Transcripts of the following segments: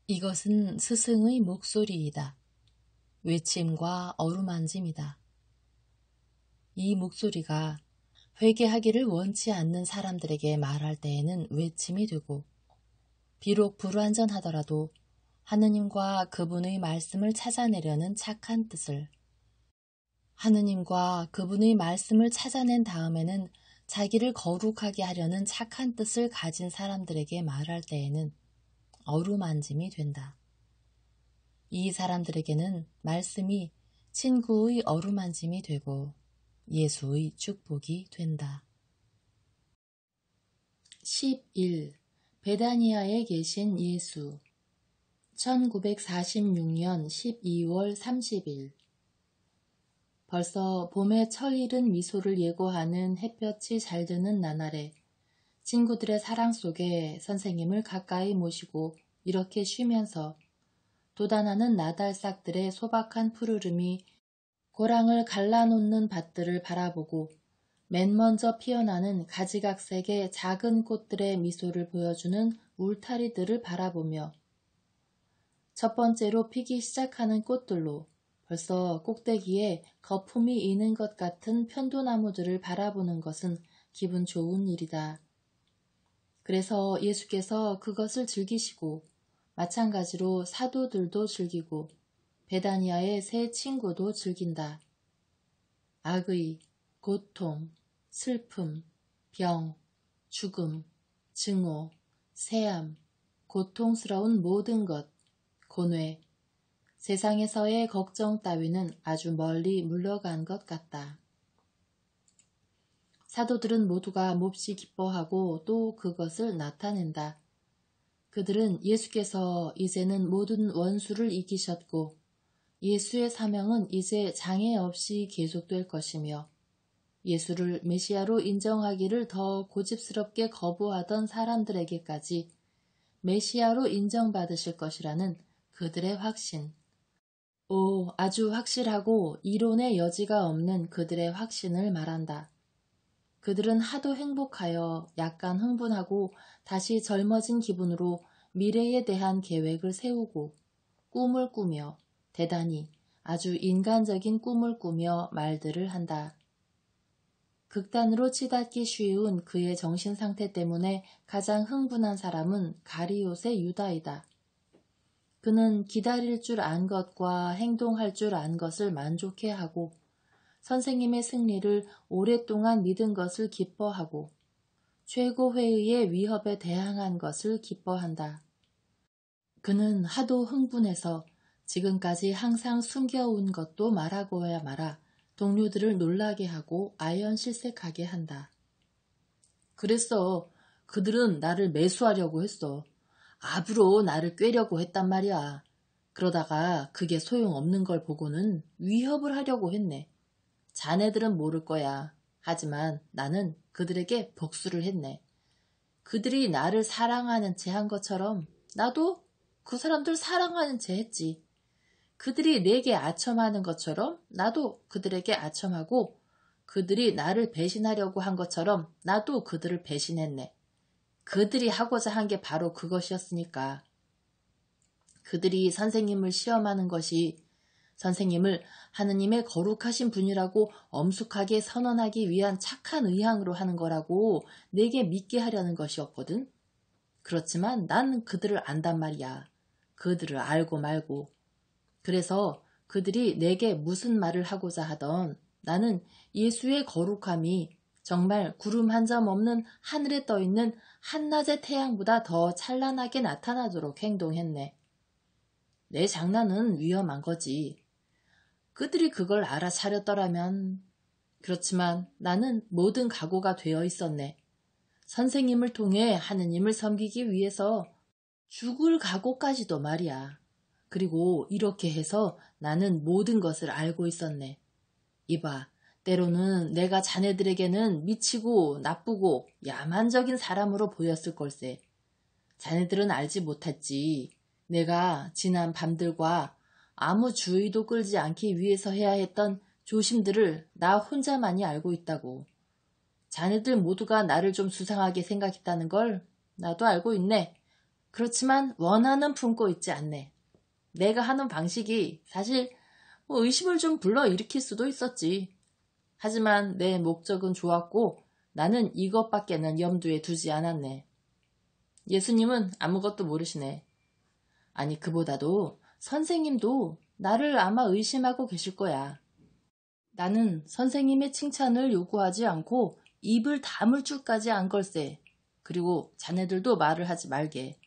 이것은 스승의 목소리이다. 외침과 어루만짐이다. 이 목소리가 회개하기를 원치 않는 사람들에게 말할 때에는 외침이 되고, 비록 불완전하더라도 하느님과 그분의 말씀을 찾아내려는 착한 뜻을, 하느님과 그분의 말씀을 찾아낸 다음에는 자기를 거룩하게 하려는 착한 뜻을 가진 사람들에게 말할 때에는 어루만짐이 된다. 이 사람들에게는 말씀이 친구의 어루만짐이 되고 예수의 축복이 된다. 11. 베다니아에 계신 예수. 1946년 12월 30일. 벌써 봄의 철이른 미소를 예고하는 햇볕이 잘 드는 나날에 친구들의 사랑 속에 선생님을 가까이 모시고 이렇게 쉬면서 돋아나는 나달싹들의 소박한 푸르름이 고랑을 갈라놓는 밭들을 바라보고 맨 먼저 피어나는 가지각색의 작은 꽃들의 미소를 보여주는 울타리들을 바라보며 첫 번째로 피기 시작하는 꽃들로 벌써 꼭대기에 거품이 있는 것 같은 편도나무들을 바라보는 것은 기분 좋은 일이다. 그래서 예수께서 그것을 즐기시고 마찬가지로 사도들도 즐기고 베다니아의 새 친구도 즐긴다. 악의, 고통, 슬픔, 병, 죽음, 증오, 세암, 고통스러운 모든 것, 고뇌, 세상에서의 걱정 따위는 아주 멀리 물러간 것 같다. 사도들은 모두가 몹시 기뻐하고 또 그것을 나타낸다. 그들은 예수께서 이제는 모든 원수를 이기셨고 예수의 사명은 이제 장애 없이 계속될 것이며 예수를 메시아로 인정하기를 더 고집스럽게 거부하던 사람들에게까지 메시아로 인정받으실 것이라는 그들의 확신. 아주 확실하고 이론의 여지가 없는 그들의 확신을 말한다. 그들은 하도 행복하여 약간 흥분하고 다시 젊어진 기분으로 미래에 대한 계획을 세우고 꿈을 꾸며 대단히 아주 인간적인 꿈을 꾸며 말들을 한다. 극단으로 치닫기 쉬운 그의 정신상태 때문에 가장 흥분한 사람은 가리옷의 유다이다. 그는 기다릴 줄 안 것과 행동할 줄 안 것을 만족해하고 선생님의 승리를 오랫동안 믿은 것을 기뻐하고 최고회의의 위협에 대항한 것을 기뻐한다. 그는 하도 흥분해서 지금까지 항상 숨겨온 것도 말하고야 말아 동료들을 놀라게 하고 아연실색하게 한다. 그랬어. 그들은 나를 매수하려고 했어. 압으로 나를 꿰려고 했단 말이야. 그러다가 그게 소용없는 걸 보고는 위협을 하려고 했네. 자네들은 모를 거야. 하지만 나는 그들에게 복수를 했네. 그들이 나를 사랑하는 채 한 것처럼 나도 그 사람들 사랑하는 채 했지. 그들이 내게 아첨하는 것처럼 나도 그들에게 아첨하고 그들이 나를 배신하려고 한 것처럼 나도 그들을 배신했네. 그들이 하고자 한 게 바로 그것이었으니까. 그들이 선생님을 시험하는 것이 선생님을 하느님의 거룩하신 분이라고 엄숙하게 선언하기 위한 착한 의향으로 하는 거라고 내게 믿게 하려는 것이었거든. 그렇지만 난 그들을 안단 말이야. 그들을 알고 말고. 그래서 그들이 내게 무슨 말을 하고자 하던 나는 예수의 거룩함이 정말 구름 한 점 없는 하늘에 떠있는 한낮의 태양보다 더 찬란하게 나타나도록 행동했네. 내 장난은 위험한 거지. 그들이 그걸 알아차렸더라면. 그렇지만 나는 모든 각오가 되어 있었네. 선생님을 통해 하느님을 섬기기 위해서 죽을 각오까지도 말이야. 그리고 이렇게 해서 나는 모든 것을 알고 있었네. 이봐, 때로는 내가 자네들에게는 미치고 나쁘고 야만적인 사람으로 보였을 걸세. 자네들은 알지 못했지. 내가 지난 밤들과 아무 주의도 끌지 않기 위해서 해야 했던 조심들을 나 혼자만이 알고 있다고. 자네들 모두가 나를 좀 수상하게 생각했다는 걸 나도 알고 있네. 그렇지만 원한은 품고 있지 않네. 내가 하는 방식이 사실 의심을 좀 불러일으킬 수도 있었지. 하지만 내 목적은 좋았고 나는 이것밖에는 염두에 두지 않았네. 예수님은 아무것도 모르시네. 아니, 그보다도 선생님도 나를 아마 의심하고 계실 거야. 나는 선생님의 칭찬을 요구하지 않고 입을 다물 줄까지 안 걸세. 그리고 자네들도 말을 하지 말게.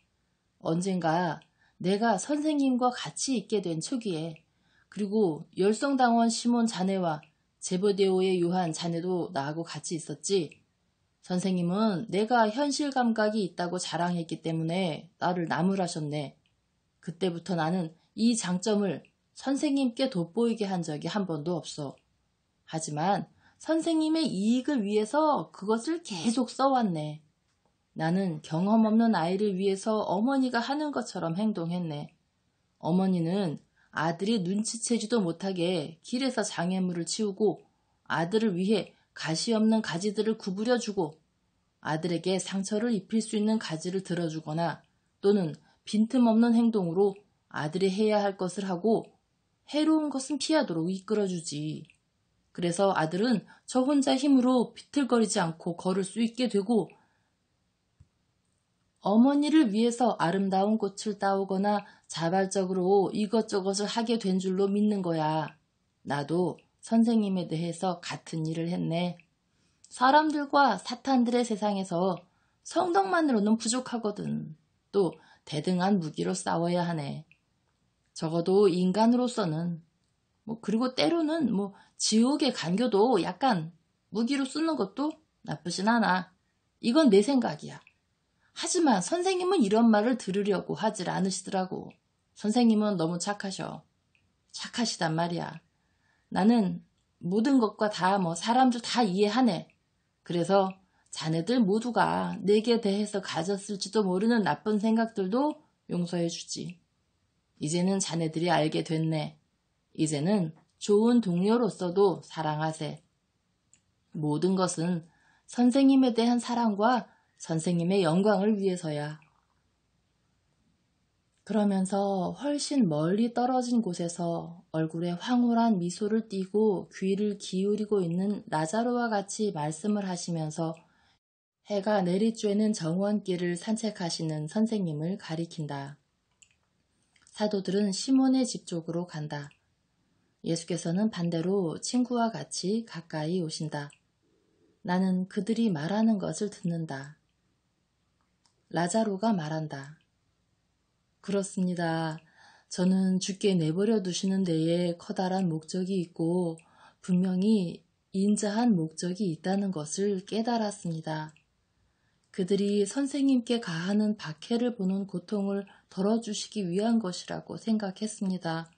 언젠가 내가 선생님과 같이 있게 된 초기에, 그리고 열성당원 시몬 자네와 제베데오의 요한 자네도 나하고 같이 있었지. 선생님은 내가 현실 감각이 있다고 자랑했기 때문에 나를 나무라셨네. 그때부터 나는 이 장점을 선생님께 돋보이게 한 적이 한 번도 없어. 하지만 선생님의 이익을 위해서 그것을 계속 써왔네. 나는 경험 없는 아이를 위해서 어머니가 하는 것처럼 행동했네. 어머니는 아들이 눈치채지도 못하게 길에서 장애물을 치우고 아들을 위해 가시 없는 가지들을 구부려주고 아들에게 상처를 입힐 수 있는 가지를 들어주거나 또는 빈틈없는 행동으로 아들이 해야 할 것을 하고 해로운 것은 피하도록 이끌어주지. 그래서 아들은 저 혼자 힘으로 비틀거리지 않고 걸을 수 있게 되고 어머니를 위해서 아름다운 꽃을 따오거나 자발적으로 이것저것을 하게 된 줄로 믿는 거야. 나도 선생님에 대해서 같은 일을 했네. 사람들과 사탄들의 세상에서 성덕만으로는 부족하거든. 또 대등한 무기로 싸워야 하네. 적어도 인간으로서는 그리고 때로는 지옥의 간교도 약간 무기로 쓰는 것도 나쁘진 않아. 이건 내 생각이야. 하지만 선생님은 이런 말을 들으려고 하질 않으시더라고. 선생님은 너무 착하셔. 착하시단 말이야. 나는 모든 것과 다 사람들 다 이해하네. 그래서 자네들 모두가 내게 대해서 가졌을지도 모르는 나쁜 생각들도 용서해 주지. 이제는 자네들이 알게 됐네. 이제는 좋은 동료로서도 사랑하세. 모든 것은 선생님에 대한 사랑과 선생님의 영광을 위해서야. 그러면서 훨씬 멀리 떨어진 곳에서 얼굴에 황홀한 미소를 띠고 귀를 기울이고 있는 라자로와 같이 말씀을 하시면서 해가 내리쬐는 정원길을 산책하시는 선생님을 가리킨다. 사도들은 시몬의 집 쪽으로 간다. 예수께서는 반대로 친구와 같이 가까이 오신다. 나는 그들이 말하는 것을 듣는다. 라자로가 말한다. 그렇습니다. 저는 주께 내버려 두시는 데에 커다란 목적이 있고 분명히 인자한 목적이 있다는 것을 깨달았습니다. 그들이 선생님께 가하는 박해를 보는 고통을 덜어주시기 위한 것이라고 생각했습니다.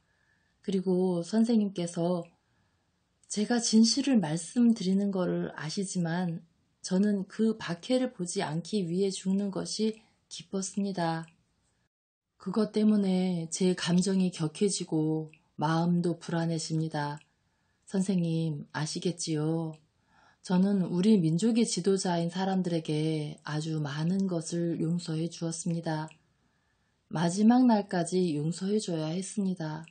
그리고 선생님께서 제가 진실을 말씀드리는 것을 아시지만 저는 그 박해를 보지 않기 위해 죽는 것이 기뻤습니다. 그것 때문에 제 감정이 격해지고 마음도 불안해집니다. 선생님 아시겠지요? 저는 우리 민족의 지도자인 사람들에게 아주 많은 것을 용서해 주었습니다. 마지막 날까지 용서해 줘야 했습니다.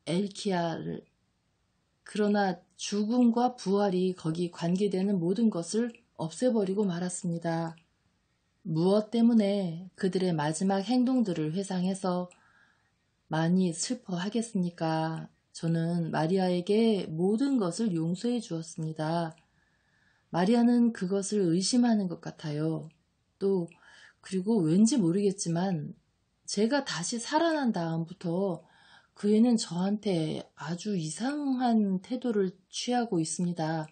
엘키야를. 그러나 죽음과 부활이 거기 관계되는 모든 것을 없애버리고 말았습니다. 무엇 때문에 그들의 마지막 행동들을 회상해서 많이 슬퍼하겠습니까? 저는 마리아에게 모든 것을 용서해 주었습니다. 마리아는 그것을 의심하는 것 같아요. 그리고 왠지 모르겠지만 제가 다시 살아난 다음부터 그 애는 저한테 아주 이상한 태도를 취하고 있습니다.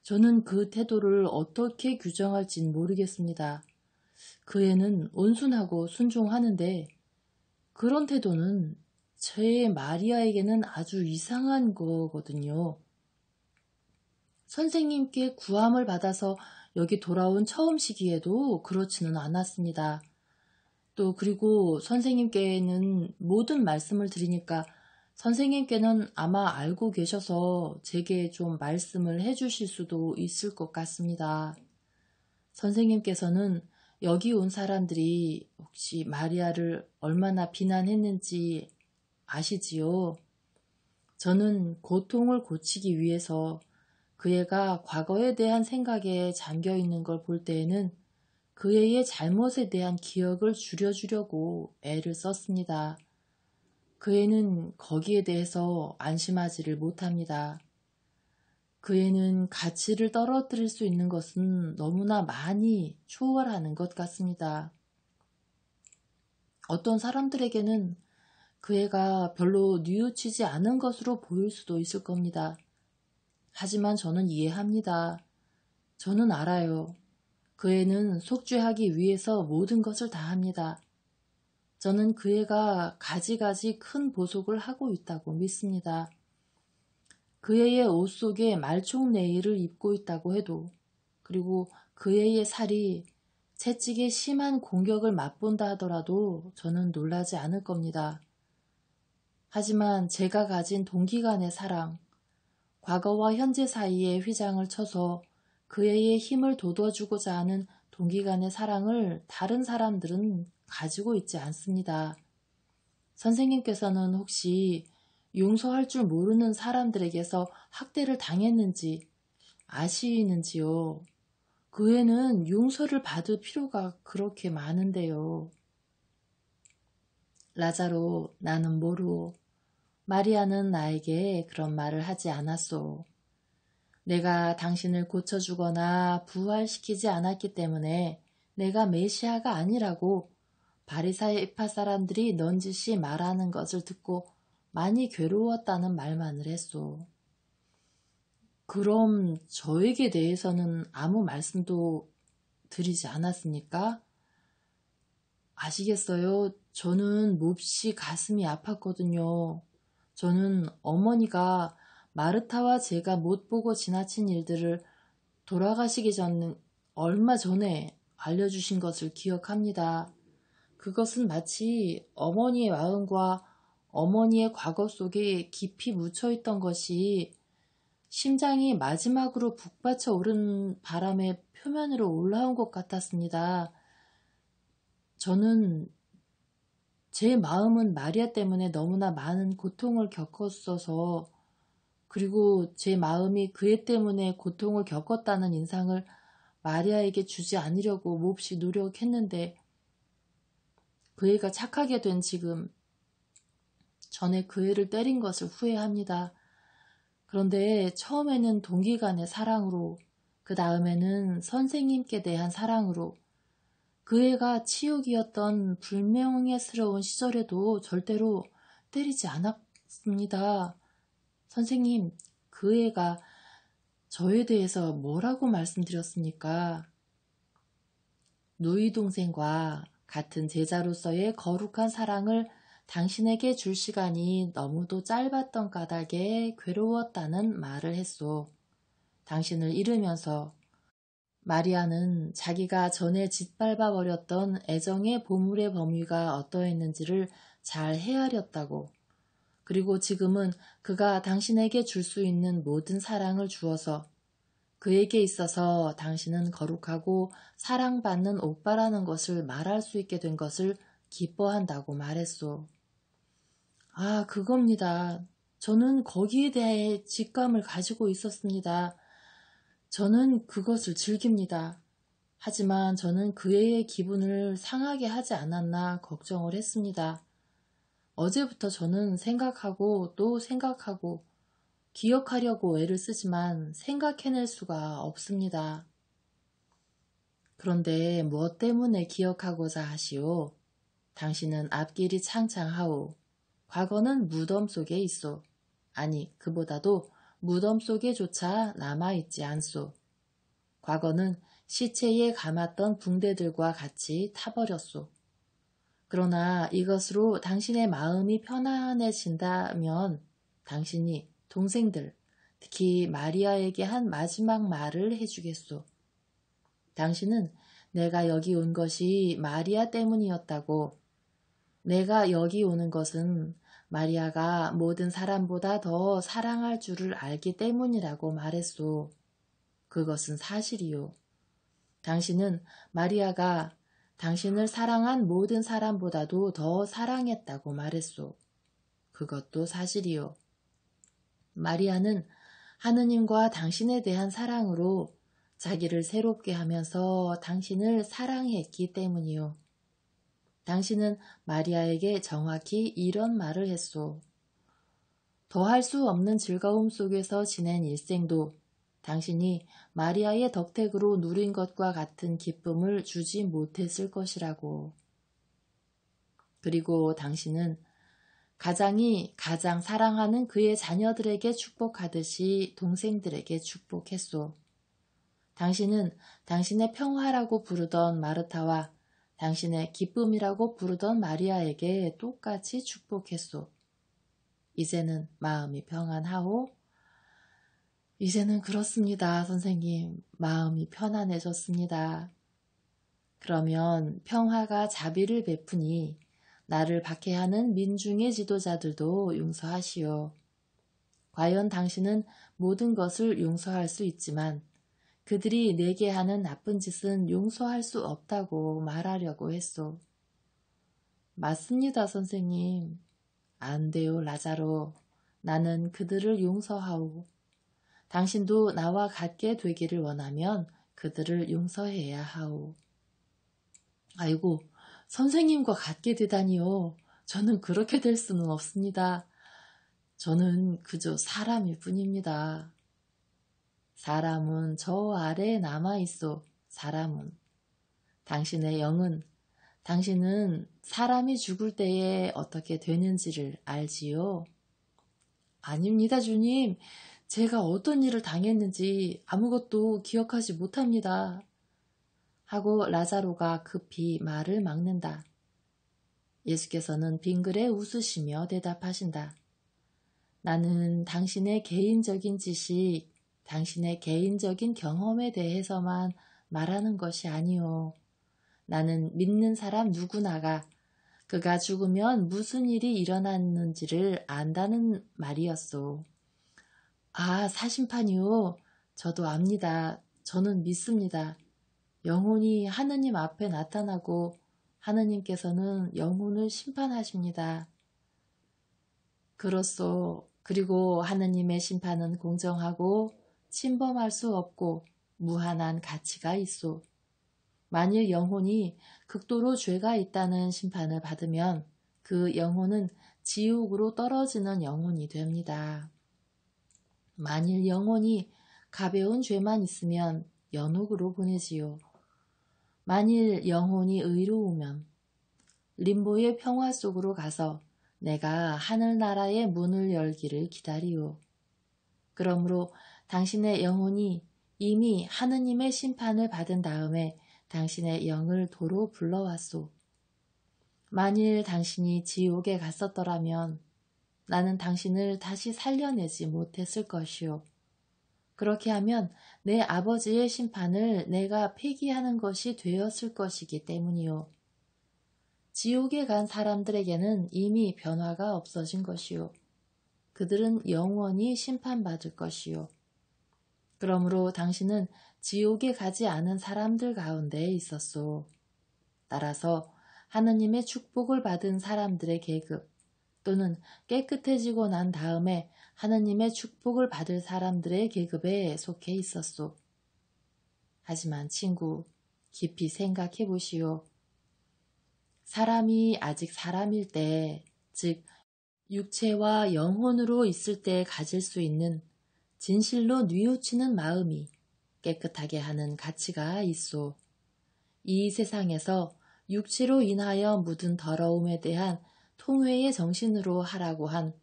저는 그 태도를 어떻게 규정할진 모르겠습니다. 그 애는 온순하고 순종하는데 그런 태도는 제 마리아에게는 아주 이상한 거거든요. 선생님께 구함을 받아서 여기 돌아온 처음 시기에도 그렇지는 않았습니다. 그리고 선생님께는 모든 말씀을 드리니까 선생님께는 아마 알고 계셔서 제게 좀 말씀을 해주실 수도 있을 것 같습니다. 선생님께서는 여기 온 사람들이 혹시 마리아를 얼마나 비난했는지 아시지요? 저는 고통을 고치기 위해서 그 애가 과거에 대한 생각에 잠겨 있는 걸 볼 때에는 그 애의 잘못에 대한 기억을 줄여주려고 애를 썼습니다. 그 애는 거기에 대해서 안심하지를 못합니다. 그 애는 가치를 떨어뜨릴 수 있는 것은 너무나 많이 초월하는 것 같습니다. 어떤 사람들에게는 그 애가 별로 뉘우치지 않은 것으로 보일 수도 있을 겁니다. 하지만 저는 이해합니다. 저는 알아요. 그 애는 속죄하기 위해서 모든 것을 다 합니다. 저는 그 애가 가지가지 큰 보석을 하고 있다고 믿습니다. 그 애의 옷 속에 말총 네일을 입고 있다고 해도, 그리고 그 애의 살이 채찍의 심한 공격을 맛본다 하더라도 저는 놀라지 않을 겁니다. 하지만 제가 가진 동기 간의 사랑, 과거와 현재 사이에 휘장을 쳐서 그 애의 힘을 돋워주고자 하는 동기 간의 사랑을 다른 사람들은 가지고 있지 않습니다. 선생님께서는 혹시 용서할 줄 모르는 사람들에게서 학대를 당했는지 아시는지요? 그 애는 용서를 받을 필요가 그렇게 많은데요. 라자로, 나는 모르오. 마리아는 나에게 그런 말을 하지 않았소. 내가 당신을 고쳐주거나 부활시키지 않았기 때문에 내가 메시아가 아니라고 바리사이파 사람들이 넌지시 말하는 것을 듣고 많이 괴로웠다는 말만을 했소. 그럼 저에게 대해서는 아무 말씀도 드리지 않았습니까? 아시겠어요? 저는 몹시 가슴이 아팠거든요. 저는 어머니가 마르타와 제가 못 보고 지나친 일들을 돌아가시기 전 얼마 전에 알려주신 것을 기억합니다. 그것은 마치 어머니의 마음과 어머니의 과거 속에 깊이 묻혀있던 것이 심장이 마지막으로 북받쳐 오른 바람의 표면으로 올라온 것 같았습니다. 저는 제 마음은 마리아 때문에 너무나 많은 고통을 겪었어서, 그리고 제 마음이 그 애 때문에 고통을 겪었다는 인상을 마리아에게 주지 않으려고 몹시 노력했는데, 그 애가 착하게 된 지금 전에 그 애를 때린 것을 후회합니다. 그런데 처음에는 동기 간의 사랑으로, 그 다음에는 선생님께 대한 사랑으로, 그 애가 치욕이었던 불명예스러운 시절에도 절대로 때리지 않았습니다. 선생님, 그 애가 저에 대해서 뭐라고 말씀드렸습니까? 누이 동생과 같은 제자로서의 거룩한 사랑을 당신에게 줄 시간이 너무도 짧았던 까닭에 괴로웠다는 말을 했소. 당신을 잃으면서 마리아는 자기가 전에 짓밟아버렸던 애정의 보물의 범위가 어떠했는지를 잘 헤아렸다고, 그리고 지금은 그가 당신에게 줄 수 있는 모든 사랑을 주어서 그에게 있어서 당신은 거룩하고 사랑받는 오빠라는 것을 말할 수 있게 된 것을 기뻐한다고 말했소. 아, 그겁니다. 저는 거기에 대해 직감을 가지고 있었습니다. 저는 그것을 즐깁니다. 하지만 저는 그 애의 기분을 상하게 하지 않았나 걱정을 했습니다. 어제부터 저는 생각하고 또 생각하고 기억하려고 애를 쓰지만 생각해낼 수가 없습니다. 그런데 무엇 때문에 기억하고자 하시오? 당신은 앞길이 창창하오. 과거는 무덤 속에 있소. 아니, 그보다도 무덤 속에조차 남아있지 않소. 과거는 시체에 감았던 붕대들과 같이 타버렸소. 그러나 이것으로 당신의 마음이 편안해진다면 당신이 동생들, 특히 마리아에게 한 마지막 말을 해주겠소. 당신은 내가 여기 온 것이 마리아 때문이었다고, 내가 여기 오는 것은 마리아가 모든 사람보다 더 사랑할 줄을 알기 때문이라고 말했소. 그것은 사실이요. 당신은 마리아가 당신을 사랑한 모든 사람보다도 더 사랑했다고 말했소. 그것도 사실이요. 마리아는 하느님과 당신에 대한 사랑으로 자기를 새롭게 하면서 당신을 사랑했기 때문이요. 당신은 마리아에게 정확히 이런 말을 했소. 더할 수 없는 즐거움 속에서 지낸 일생도 당신이 마리아의 덕택으로 누린 것과 같은 기쁨을 주지 못했을 것이라고. 그리고 당신은 가장이 가장 사랑하는 그의 자녀들에게 축복하듯이 동생들에게 축복했소. 당신은 당신의 평화라고 부르던 마르타와 당신의 기쁨이라고 부르던 마리아에게 똑같이 축복했소. 이제는 마음이 평안하오? 이제는 그렇습니다, 선생님. 마음이 편안해졌습니다. 그러면 평화가 자비를 베푸니 나를 박해하는 민중의 지도자들도 용서하시오. 과연 당신은 모든 것을 용서할 수 있지만 그들이 내게 하는 나쁜 짓은 용서할 수 없다고 말하려고 했소. 맞습니다, 선생님. 안 돼요, 라자로. 나는 그들을 용서하오. 당신도 나와 같게 되기를 원하면 그들을 용서해야 하오. 아이고, 선생님과 같게 되다니요. 저는 그렇게 될 수는 없습니다. 저는 그저 사람일 뿐입니다. 사람은 저 아래에 남아있어. 사람은. 당신의 영은, 당신은 사람이 죽을 때에 어떻게 되는지를 알지요? 아닙니다, 주님. 제가 어떤 일을 당했는지 아무것도 기억하지 못합니다. 하고 라자로가 급히 말을 막는다. 예수께서는 빙그레 웃으시며 대답하신다. 나는 당신의 개인적인 지식, 당신의 개인적인 경험에 대해서만 말하는 것이 아니오. 나는 믿는 사람 누구나가 그가 죽으면 무슨 일이 일어났는지를 안다는 말이었소. 아, 사심판이요. 저도 압니다. 저는 믿습니다. 영혼이 하느님 앞에 나타나고 하느님께서는 영혼을 심판하십니다. 그렇소. 그리고 하느님의 심판은 공정하고 침범할 수 없고 무한한 가치가 있소. 만일 영혼이 극도로 죄가 있다는 심판을 받으면 그 영혼은 지옥으로 떨어지는 영혼이 됩니다. 만일 영혼이 가벼운 죄만 있으면 연옥으로 보내지요. 만일 영혼이 의로우면 림보의 평화 속으로 가서 내가 하늘나라의 문을 열기를 기다리오. 그러므로 당신의 영혼이 이미 하느님의 심판을 받은 다음에 당신의 영을 도로 불러왔소. 만일 당신이 지옥에 갔었더라면 나는 당신을 다시 살려내지 못했을 것이오. 그렇게 하면 내 아버지의 심판을 내가 폐기하는 것이 되었을 것이기 때문이오. 지옥에 간 사람들에게는 이미 변화가 없어진 것이오. 그들은 영원히 심판받을 것이오. 그러므로 당신은 지옥에 가지 않은 사람들 가운데 있었소. 따라서 하느님의 축복을 받은 사람들의 계급 또는 깨끗해지고 난 다음에 하느님의 축복을 받을 사람들의 계급에 속해 있었소. 하지만 친구, 깊이 생각해 보시오. 사람이 아직 사람일 때, 즉 육체와 영혼으로 있을 때 가질 수 있는 진실로 뉘우치는 마음이 깨끗하게 하는 가치가 있소. 이 세상에서 육체로 인하여 묻은 더러움에 대한 통회의 정신으로 하라고 한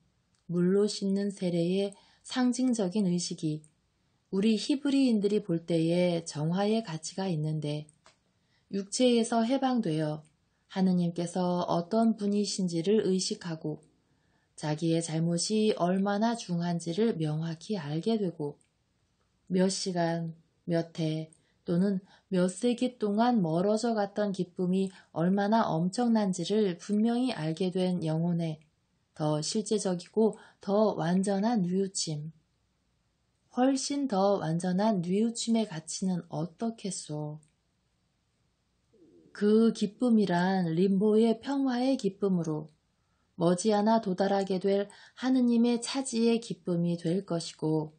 물로 씻는 세례의 상징적인 의식이 우리 히브리인들이 볼 때에 정화의 가치가 있는데 육체에서 해방되어 하느님께서 어떤 분이신지를 의식하고 자기의 잘못이 얼마나 중한지를 명확히 알게 되고 몇 시간, 몇 해 또는 몇 세기 동안 멀어져 갔던 기쁨이 얼마나 엄청난지를 분명히 알게 된 영혼의 더 실제적이고 더 완전한 뉘우침, 훨씬 더 완전한 뉘우침의 가치는 어떻겠소? 그 기쁨이란 림보의 평화의 기쁨으로 머지않아 도달하게 될 하느님의 차지의 기쁨이 될 것이고,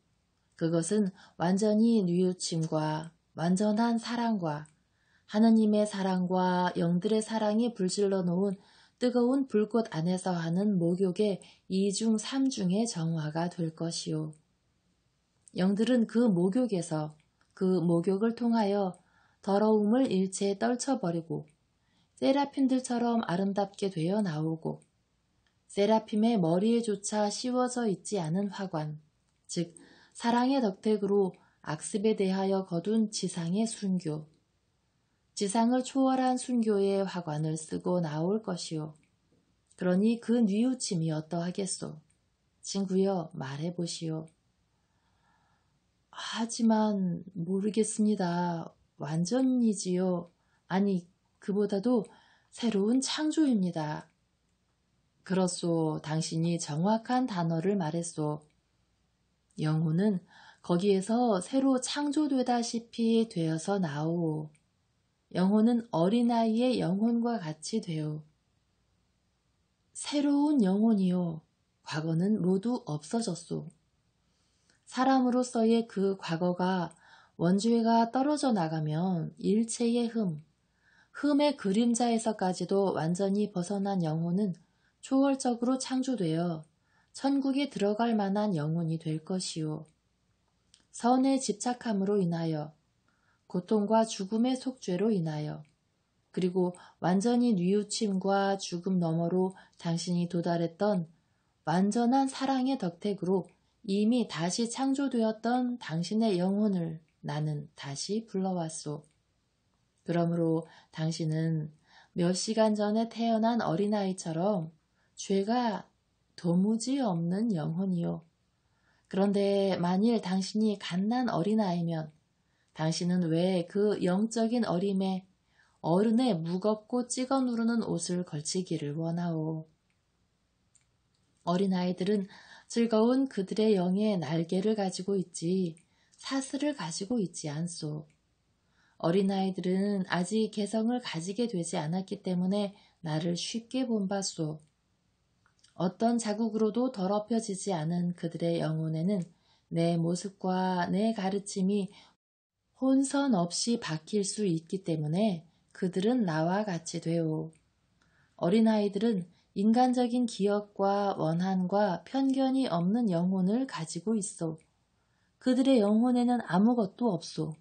그것은 완전히 뉘우침과 완전한 사랑과 하느님의 사랑과 영들의 사랑이 불질러 놓은 뜨거운 불꽃 안에서 하는 목욕의 2중 3중의 정화가 될 것이요. 영들은 그 목욕에서 그 목욕을 통하여 더러움을 일체에 떨쳐버리고 세라핌들처럼 아름답게 되어 나오고, 세라핌의 머리에조차 씌워져 있지 않은 화관, 즉 사랑의 덕택으로 악습에 대하여 거둔 지상의 순교, 지상을 초월한 순교의 화관을 쓰고 나올 것이요. 그러니 그 뉘우침이 어떠하겠소? 친구여, 말해보시오. 하지만 모르겠습니다. 완전이지요. 아니, 그보다도 새로운 창조입니다. 그렇소. 당신이 정확한 단어를 말했소. 영혼은 거기에서 새로 창조되다시피 되어서 나오오. 영혼은 어린아이의 영혼과 같이 되오. 새로운 영혼이요. 과거는 모두 없어졌소. 사람으로서의 그 과거가 원죄가 떨어져 나가면 일체의 흠의 그림자에서까지도 완전히 벗어난 영혼은 초월적으로 창조되어 천국에 들어갈 만한 영혼이 될 것이요. 선에 집착함으로 인하여, 고통과 죽음의 속죄로 인하여, 그리고 완전히 뉘우침과 죽음 너머로 당신이 도달했던 완전한 사랑의 덕택으로 이미 다시 창조되었던 당신의 영혼을 나는 다시 불러왔소. 그러므로 당신은 몇 시간 전에 태어난 어린아이처럼 죄가 도무지 없는 영혼이요. 그런데 만일 당신이 갓난 어린아이면 당신은 왜 그 영적인 어림에 어른의 무겁고 찍어 누르는 옷을 걸치기를 원하오. 어린아이들은 즐거운 그들의 영의 날개를 가지고 있지 사슬을 가지고 있지 않소. 어린아이들은 아직 개성을 가지게 되지 않았기 때문에 나를 쉽게 본받소. 어떤 자국으로도 더럽혀지지 않은 그들의 영혼에는 내 모습과 내 가르침이 혼선 없이 박힐 수 있기 때문에 그들은 나와 같이 되오. 어린아이들은 인간적인 기억과 원한과 편견이 없는 영혼을 가지고 있어. 그들의 영혼에는 아무것도 없소.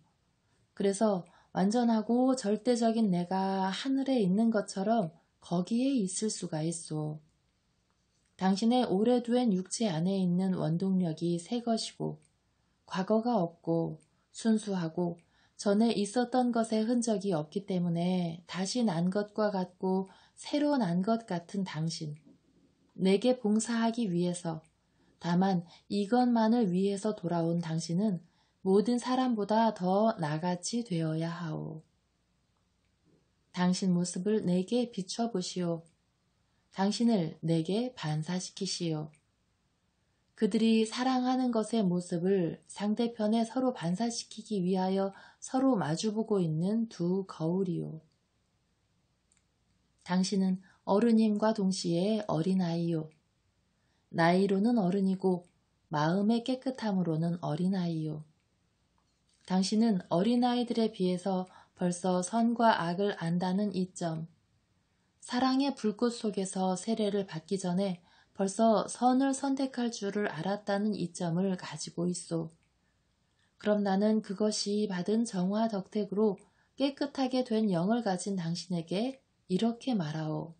그래서 완전하고 절대적인 내가 하늘에 있는 것처럼 거기에 있을 수가 있소. 당신의 오래된 육체 안에 있는 원동력이 새 것이고 과거가 없고 순수하고 전에 있었던 것의 흔적이 없기 때문에 다시 난 것과 같고 새로 난 것 같은 당신. 내게 봉사하기 위해서, 다만 이것만을 위해서 돌아온 당신은 모든 사람보다 더 나같이 되어야 하오. 당신 모습을 내게 비춰보시오. 당신을 내게 반사시키시오. 그들이 사랑하는 것의 모습을 상대편에 서로 반사시키기 위하여 서로 마주보고 있는 두 거울이요. 당신은 어른임과 동시에 어린아이요. 나이로는 어른이고 마음의 깨끗함으로는 어린아이요. 당신은 어린아이들에 비해서 벌써 선과 악을 안다는 이점, 사랑의 불꽃 속에서 세례를 받기 전에 벌써 선을 선택할 줄을 알았다는 이점을 가지고 있소. 그럼 나는 그것이 받은 정화 덕택으로 깨끗하게 된 영을 가진 당신에게 이렇게 말하오.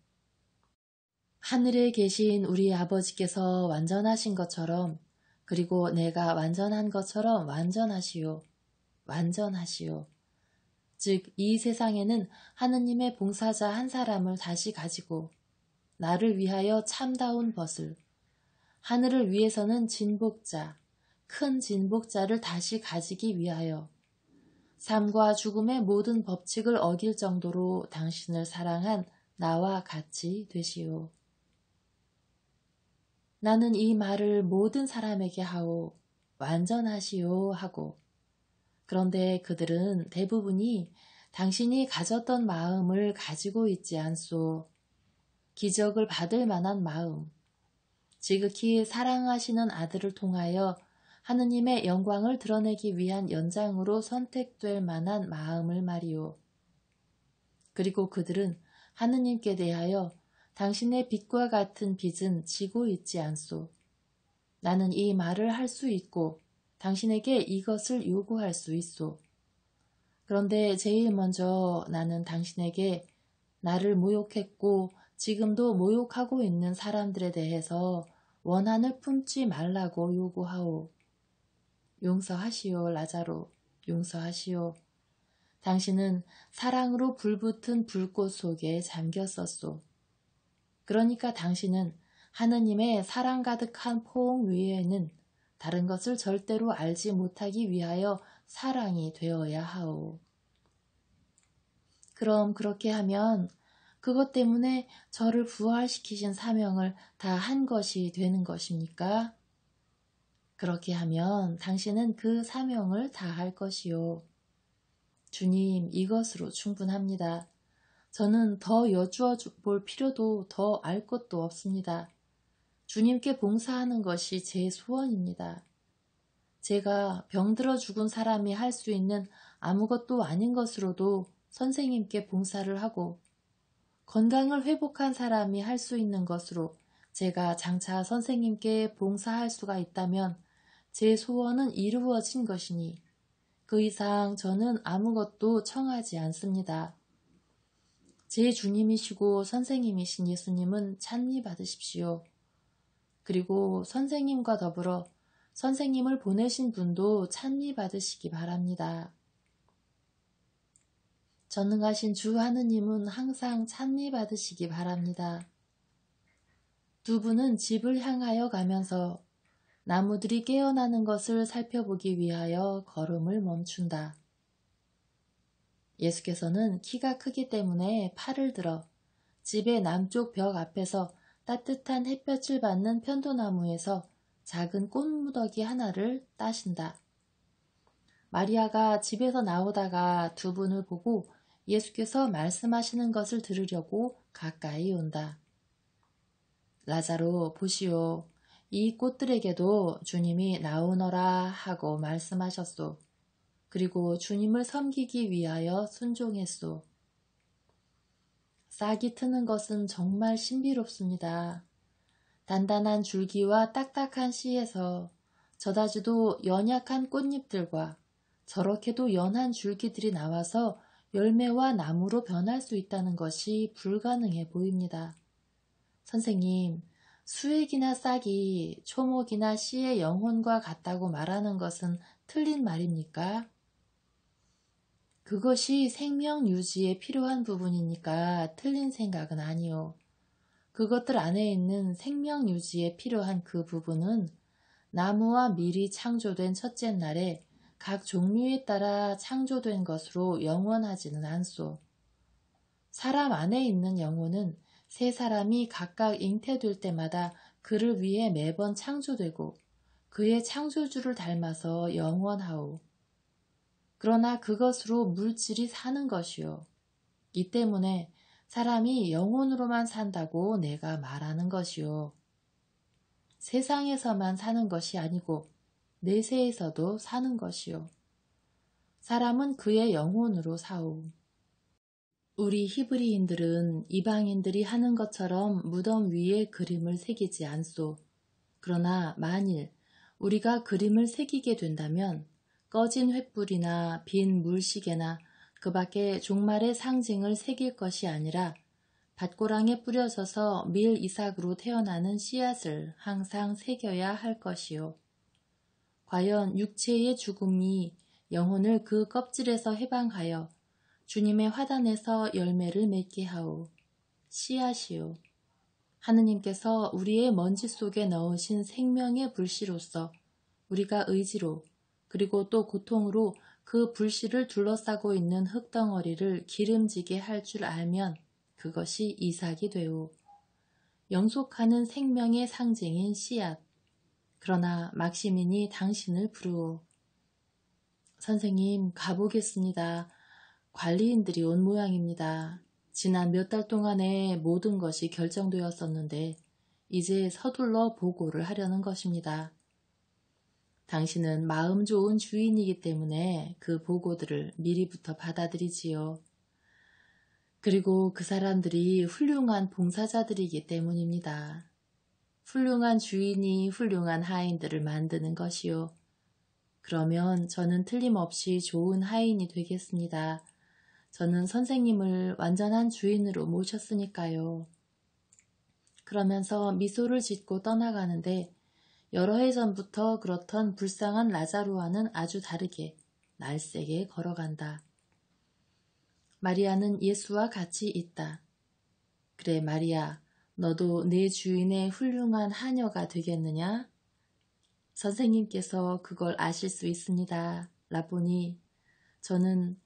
하늘에 계신 우리 아버지께서 완전하신 것처럼, 그리고 내가 완전한 것처럼 완전하시오. 완전하시오. 즉, 이 세상에는 하느님의 봉사자 한 사람을 다시 가지고 나를 위하여 참다운 벗을, 하늘을 위해서는 진복자, 큰 진복자를 다시 가지기 위하여 삶과 죽음의 모든 법칙을 어길 정도로 당신을 사랑한 나와 같이 되시오. 나는 이 말을 모든 사람에게 하오. 완전하시오 하고. 그런데 그들은 대부분이 당신이 가졌던 마음을 가지고 있지 않소. 기적을 받을 만한 마음, 지극히 사랑하시는 아들을 통하여 하느님의 영광을 드러내기 위한 연장으로 선택될 만한 마음을 말이오. 그리고 그들은 하느님께 대하여 당신의 빛과 같은 빛은 지고 있지 않소. 나는 이 말을 할 수 있고 당신에게 이것을 요구할 수 있소. 그런데 제일 먼저 나는 당신에게 나를 모욕했고 지금도 모욕하고 있는 사람들에 대해서 원한을 품지 말라고 요구하오. 용서하시오, 라자로. 용서하시오. 당신은 사랑으로 불붙은 불꽃 속에 잠겼었소. 그러니까 당신은 하느님의 사랑 가득한 포옹 위에는 다른 것을 절대로 알지 못하기 위하여 사랑이 되어야 하오. 그럼 그렇게 하면 그것 때문에 저를 부활시키신 사명을 다 한 것이 되는 것입니까? 그렇게 하면 당신은 그 사명을 다 할 것이요. 주님, 이것으로 충분합니다. 저는 더 여쭈어 볼 필요도 더 알 것도 없습니다. 주님께 봉사하는 것이 제 소원입니다. 제가 병들어 죽은 사람이 할 수 있는 아무것도 아닌 것으로도 선생님께 봉사를 하고 건강을 회복한 사람이 할 수 있는 것으로 제가 장차 선생님께 봉사할 수가 있다면 제 소원은 이루어진 것이니 그 이상 저는 아무것도 청하지 않습니다. 제 주님이시고 선생님이신 예수님은 찬미 받으십시오. 그리고 선생님과 더불어 선생님을 보내신 분도 찬미 받으시기 바랍니다. 전능하신 주 하느님은 항상 찬미 받으시기 바랍니다. 두 분은 집을 향하여 가면서 나무들이 깨어나는 것을 살펴보기 위하여 걸음을 멈춘다. 예수께서는 키가 크기 때문에 팔을 들어 집의 남쪽 벽 앞에서 따뜻한 햇볕을 받는 편도나무에서 작은 꽃무더기 하나를 따신다. 마리아가 집에서 나오다가 두 분을 보고 예수께서 말씀하시는 것을 들으려고 가까이 온다. 라자로, 보시오. 이 꽃들에게도 주님이 나오너라 하고 말씀하셨소. 그리고 주님을 섬기기 위하여 순종했소. 싹이 트는 것은 정말 신비롭습니다. 단단한 줄기와 딱딱한 씨에서 저다지도 연약한 꽃잎들과 저렇게도 연한 줄기들이 나와서 열매와 나무로 변할 수 있다는 것이 불가능해 보입니다. 선생님, 수액이나 싹이 초목이나 씨의 영혼과 같다고 말하는 것은 틀린 말입니까? 그것이 생명 유지에 필요한 부분이니까 틀린 생각은 아니요. 그것들 안에 있는 생명 유지에 필요한 그 부분은 나무와 밀이 창조된 첫째 날에 각 종류에 따라 창조된 것으로 영원하지는 않소. 사람 안에 있는 영혼은 세 사람이 각각 잉태될 때마다 그를 위해 매번 창조되고 그의 창조주를 닮아서 영원하오. 그러나 그것으로 물질이 사는 것이요. 이 때문에 사람이 영혼으로만 산다고 내가 말하는 것이요. 세상에서만 사는 것이 아니고 내세에서도 사는 것이요. 사람은 그의 영혼으로 사오. 우리 히브리인들은 이방인들이 하는 것처럼 무덤 위에 그림을 새기지 않소. 그러나 만일 우리가 그림을 새기게 된다면 꺼진 횃불이나 빈 물시계나 그 밖에 종말의 상징을 새길 것이 아니라 밭고랑에 뿌려져서 밀 이삭으로 태어나는 씨앗을 항상 새겨야 할 것이요. 과연 육체의 죽음이 영혼을 그 껍질에서 해방하여 주님의 화단에서 열매를 맺게 하오. 씨앗이요. 하느님께서 우리의 먼지 속에 넣으신 생명의 불씨로서 우리가 의지로 그리고 또 고통으로 그 불씨를 둘러싸고 있는 흙덩어리를 기름지게 할 줄 알면 그것이 이삭이 되오. 영속하는 생명의 상징인 씨앗. 그러나 막시민이 당신을 부르오. 선생님, 가보겠습니다. 관리인들이 온 모양입니다. 지난 몇 달 동안에 모든 것이 결정되었었는데 이제 서둘러 보고를 하려는 것입니다. 당신은 마음 좋은 주인이기 때문에 그 보고들을 미리부터 받아들이지요. 그리고 그 사람들이 훌륭한 봉사자들이기 때문입니다. 훌륭한 주인이 훌륭한 하인들을 만드는 것이요. 그러면 저는 틀림없이 좋은 하인이 되겠습니다. 저는 선생님을 완전한 주인으로 모셨으니까요. 그러면서 미소를 짓고 떠나가는데 여러 해 전부터 그렇던 불쌍한 라자로와는 아주 다르게 날쌔게 걸어간다. 마리아는 예수와 같이 있다. 그래 마리아, 너도 내 주인의 훌륭한 하녀가 되겠느냐? 선생님께서 그걸 아실 수 있습니다. 라보니, 저는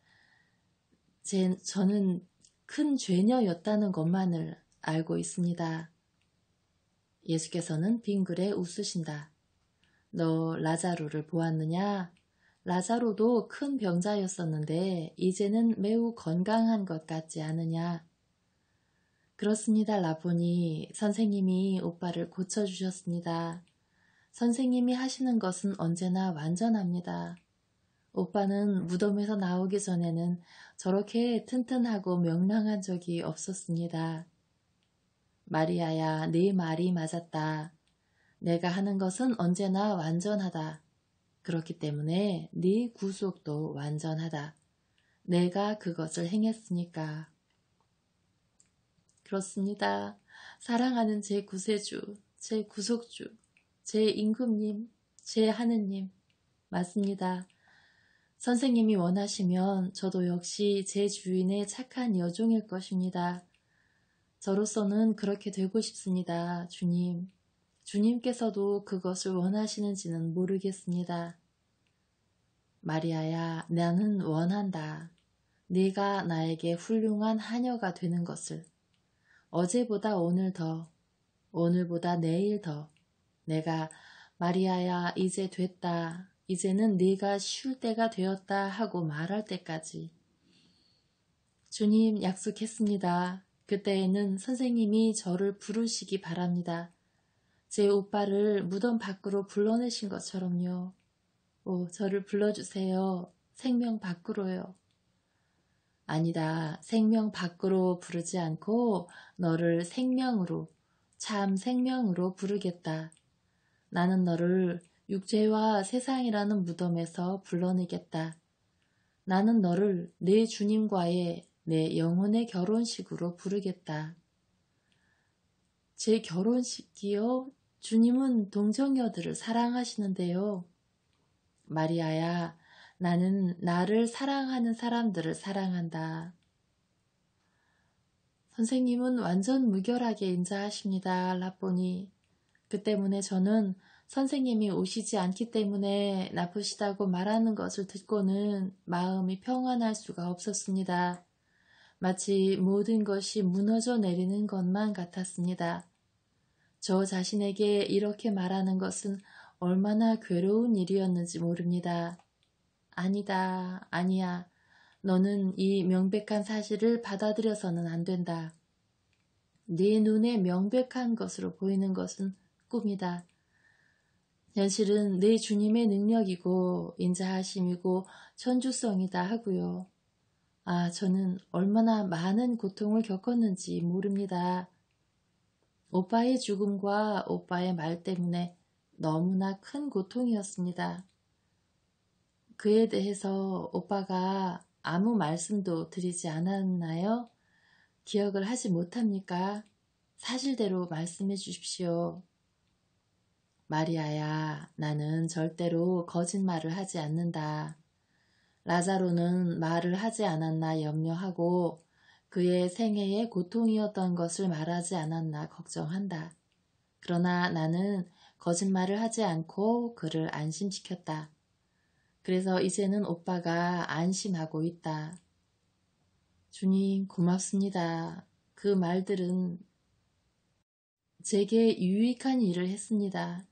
큰 죄녀였다는 것만을 알고 있습니다. 예수께서는 빙그레 웃으신다. 너 라자로를 보았느냐? 라자로도 큰 병자였었는데 이제는 매우 건강한 것 같지 않으냐? 그렇습니다, 라보니. 선생님이 오빠를 고쳐주셨습니다. 선생님이 하시는 것은 언제나 완전합니다. 오빠는 무덤에서 나오기 전에는 저렇게 튼튼하고 명랑한 적이 없었습니다. 마리아야, 네 말이 맞았다. 내가 하는 것은 언제나 완전하다. 그렇기 때문에 네 구속도 완전하다. 내가 그것을 행했으니까. 그렇습니다. 사랑하는 제 구세주, 제 구속주, 제 임금님, 제 하느님. 맞습니다. 선생님이 원하시면 저도 역시 제 주인의 착한 여종일 것입니다. 저로서는 그렇게 되고 싶습니다. 주님. 주님께서도 그것을 원하시는지는 모르겠습니다. 마리아야, 나는 원한다. 네가 나에게 훌륭한 하녀가 되는 것을. 어제보다 오늘 더, 오늘보다 내일 더. 내가 마리아야, 이제 됐다. 이제는 네가 쉴 때가 되었다 하고 말할 때까지. 주님, 약속했습니다. 그때에는 선생님이 저를 부르시기 바랍니다. 제 오빠를 무덤 밖으로 불러내신 것처럼요. 오, 저를 불러주세요. 생명 밖으로요. 아니다. 생명 밖으로 부르지 않고 너를 생명으로, 참 생명으로 부르겠다. 나는 너를 육체와 세상이라는 무덤에서 불러내겠다. 나는 너를 내 주님과의 내 영혼의 결혼식으로 부르겠다. 제 결혼식이요? 주님은 동정녀들을 사랑하시는데요. 마리아야, 나는 나를 사랑하는 사람들을 사랑한다. 선생님은 완전 무결하게 인자하십니다. 라보니. 그 때문에 저는 선생님이 오시지 않기 때문에 나쁘시다고 말하는 것을 듣고는 마음이 평안할 수가 없었습니다. 마치 모든 것이 무너져 내리는 것만 같았습니다. 저 자신에게 이렇게 말하는 것은 얼마나 괴로운 일이었는지 모릅니다. 아니다, 아니야. 너는 이 명백한 사실을 받아들여서는 안 된다. 네 눈에 명백한 것으로 보이는 것은 꿈이다. 현실은 내 주님의 능력이고 인자하심이고 천주성이다 하고요. 아, 저는 얼마나 많은 고통을 겪었는지 모릅니다. 오빠의 죽음과 오빠의 말 때문에 너무나 큰 고통이었습니다. 그에 대해서 오빠가 아무 말씀도 드리지 않았나요? 기억을 하지 못합니까? 사실대로 말씀해 주십시오. 마리아야, 나는 절대로 거짓말을 하지 않는다. 라자로는 말을 하지 않았나 염려하고 그의 생애의 고통이었던 것을 말하지 않았나 걱정한다. 그러나 나는 거짓말을 하지 않고 그를 안심시켰다. 그래서 이제는 오빠가 안심하고 있다. 주님, 고맙습니다. 그 말들은 제게 유익한 일을 했습니다.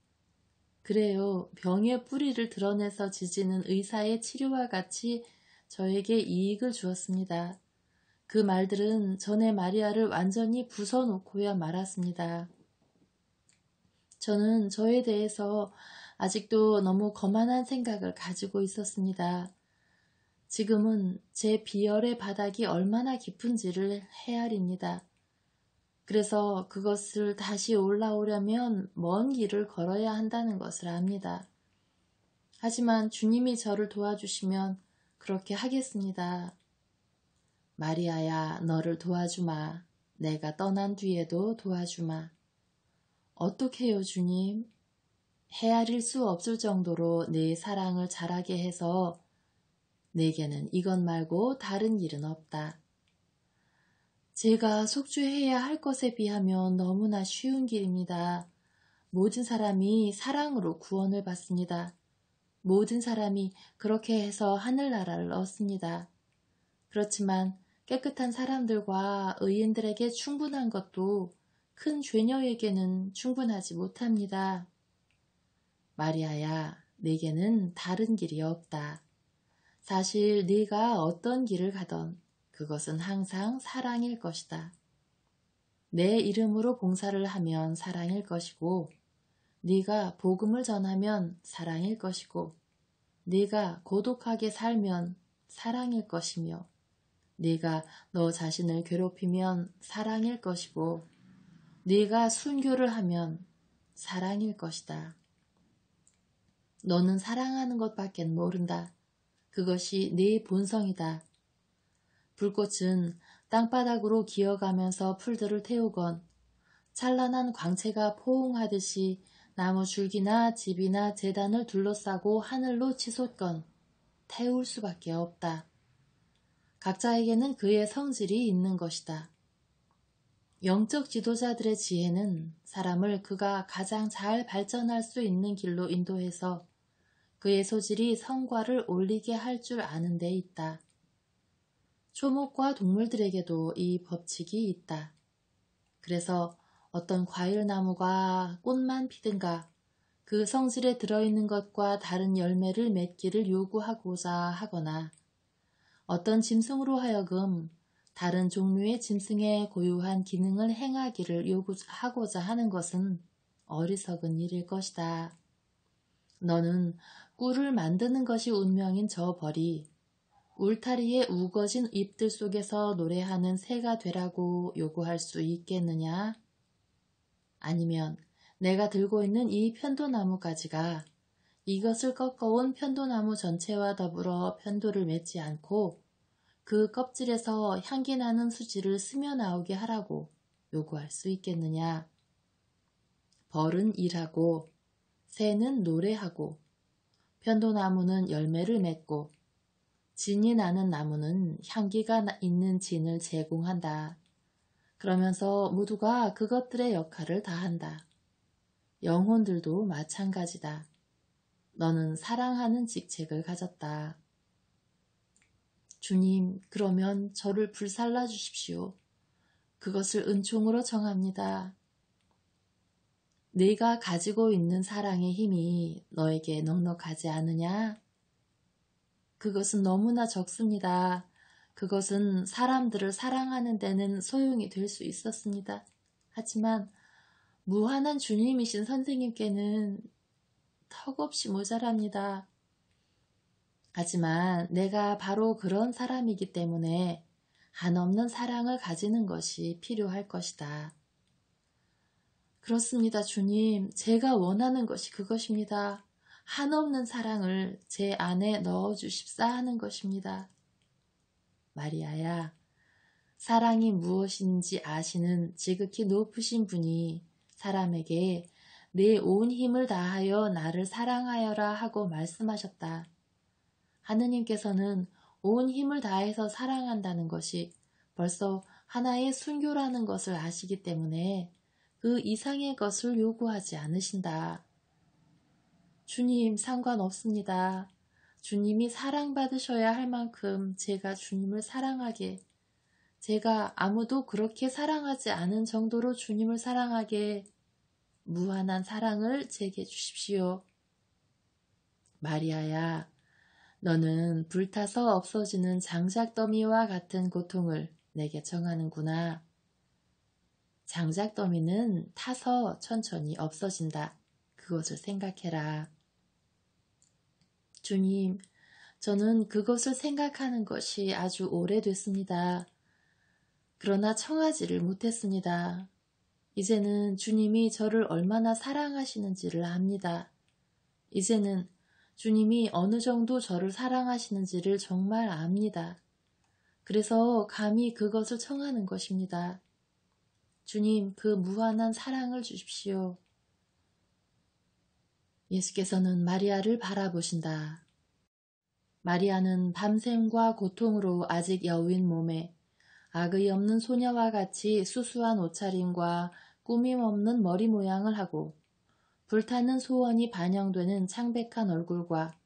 그래요. 병의 뿌리를 드러내서 지지는 의사의 치료와 같이 저에게 이익을 주었습니다. 그 말들은 전에 마리아를 완전히 부숴놓고야 말았습니다. 저는 저에 대해서 아직도 너무 거만한 생각을 가지고 있었습니다. 지금은 제 비열의 바닥이 얼마나 깊은지를 헤아립니다. 그래서 그것을 다시 올라오려면 먼 길을 걸어야 한다는 것을 압니다. 하지만 주님이 저를 도와주시면 그렇게 하겠습니다. 마리아야, 너를 도와주마. 내가 떠난 뒤에도 도와주마. 어떻게요, 주님? 헤아릴 수 없을 정도로 내 사랑을 자라게 해서 내게는 이것 말고 다른 길은 없다. 제가 속죄해야 할 것에 비하면 너무나 쉬운 길입니다. 모든 사람이 사랑으로 구원을 받습니다. 모든 사람이 그렇게 해서 하늘나라를 얻습니다. 그렇지만 깨끗한 사람들과 의인들에게 충분한 것도 큰 죄녀에게는 충분하지 못합니다. 마리아야, 내게는 다른 길이 없다. 사실 네가 어떤 길을 가던 그것은 항상 사랑일 것이다. 내 이름으로 봉사를 하면 사랑일 것이고, 네가 복음을 전하면 사랑일 것이고, 네가 고독하게 살면 사랑일 것이며, 네가 너 자신을 괴롭히면 사랑일 것이고, 네가 순교를 하면 사랑일 것이다. 너는 사랑하는 것밖엔 모른다. 그것이 네 본성이다. 불꽃은 땅바닥으로 기어가면서 풀들을 태우건 찬란한 광채가 포옹하듯이 나무 줄기나 집이나 재단을 둘러싸고 하늘로 치솟건 태울 수밖에 없다. 각자에게는 그의 성질이 있는 것이다. 영적 지도자들의 지혜는 사람을 그가 가장 잘 발전할 수 있는 길로 인도해서 그의 소질이 성과를 올리게 할 줄 아는 데 있다. 초목과 동물들에게도 이 법칙이 있다. 그래서 어떤 과일나무가 꽃만 피든가 그 성질에 들어있는 것과 다른 열매를 맺기를 요구하고자 하거나 어떤 짐승으로 하여금 다른 종류의 짐승의 고유한 기능을 행하기를 요구하고자 하는 것은 어리석은 일일 것이다. 너는 꿀을 만드는 것이 운명인 저 벌이 울타리의 우거진 잎들 속에서 노래하는 새가 되라고 요구할 수 있겠느냐? 아니면 내가 들고 있는 이 편도나무 가지가 이것을 꺾어온 편도나무 전체와 더불어 편도를 맺지 않고 그 껍질에서 향기나는 수지를 스며 나오게 하라고 요구할 수 있겠느냐? 벌은 일하고 새는 노래하고 편도나무는 열매를 맺고 진이 나는 나무는 향기가 있는 진을 제공한다. 그러면서 모두가 그것들의 역할을 다한다. 영혼들도 마찬가지다. 너는 사랑하는 직책을 가졌다. 주님, 그러면 저를 불살라 주십시오. 그것을 은총으로 정합니다. 네가 가지고 있는 사랑의 힘이 너에게 넉넉하지 않으냐? 그것은 너무나 적습니다. 그것은 사람들을 사랑하는 데는 소용이 될 수 있었습니다. 하지만 무한한 주님이신 선생님께는 턱없이 모자랍니다. 하지만 내가 바로 그런 사람이기 때문에 한없는 사랑을 가지는 것이 필요할 것이다. 그렇습니다, 주님. 제가 원하는 것이 그것입니다. 한없는 사랑을 제 안에 넣어주십사 하는 것입니다. 마리아야, 사랑이 무엇인지 아시는 지극히 높으신 분이 사람에게 내 온 힘을 다하여 나를 사랑하여라 하고 말씀하셨다. 하느님께서는 온 힘을 다해서 사랑한다는 것이 벌써 하나의 순교라는 것을 아시기 때문에 그 이상의 것을 요구하지 않으신다. 주님, 상관없습니다. 주님이 사랑받으셔야 할 만큼 제가 주님을 사랑하게, 제가 아무도 그렇게 사랑하지 않은 정도로 주님을 사랑하게 무한한 사랑을 제게 주십시오. 마리아야, 너는 불타서 없어지는 장작더미와 같은 고통을 내게 청하는구나. 장작더미는 타서 천천히 없어진다. 그것을 생각해라. 주님, 저는 그것을 생각하는 것이 아주 오래됐습니다. 그러나 청하지를 못했습니다. 이제는 주님이 저를 얼마나 사랑하시는지를 압니다. 이제는 주님이 어느 정도 저를 사랑하시는지를 정말 압니다. 그래서 감히 그것을 청하는 것입니다. 주님, 그 무한한 사랑을 주십시오. 예수께서는 마리아를 바라보신다. 마리아는 밤샘과 고통으로 아직 여윈 몸에 악의 없는 소녀와 같이 수수한 옷차림과 꾸밈 없는 머리 모양을 하고 불타는 소원이 반영되는 창백한 얼굴과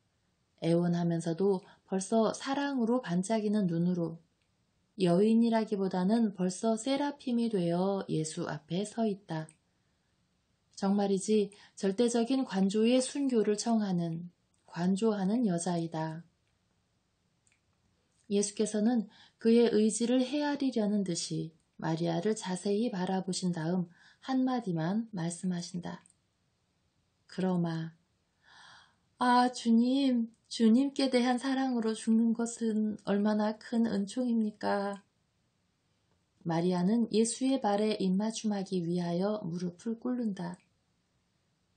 애원하면서도 벌써 사랑으로 반짝이는 눈으로 여인이라기보다는 벌써 세라핌이 되어 예수 앞에 서 있다. 정말이지 절대적인 관조의 순교를 청하는 관조하는 여자이다. 예수께서는 그의 의지를 헤아리려는 듯이 마리아를 자세히 바라보신 다음 한마디만 말씀하신다. 그러마. 아, 주님, 주님께 대한 사랑으로 죽는 것은 얼마나 큰 은총입니까? 마리아는 예수의 발에 입맞춤하기 위하여 무릎을 꿇는다.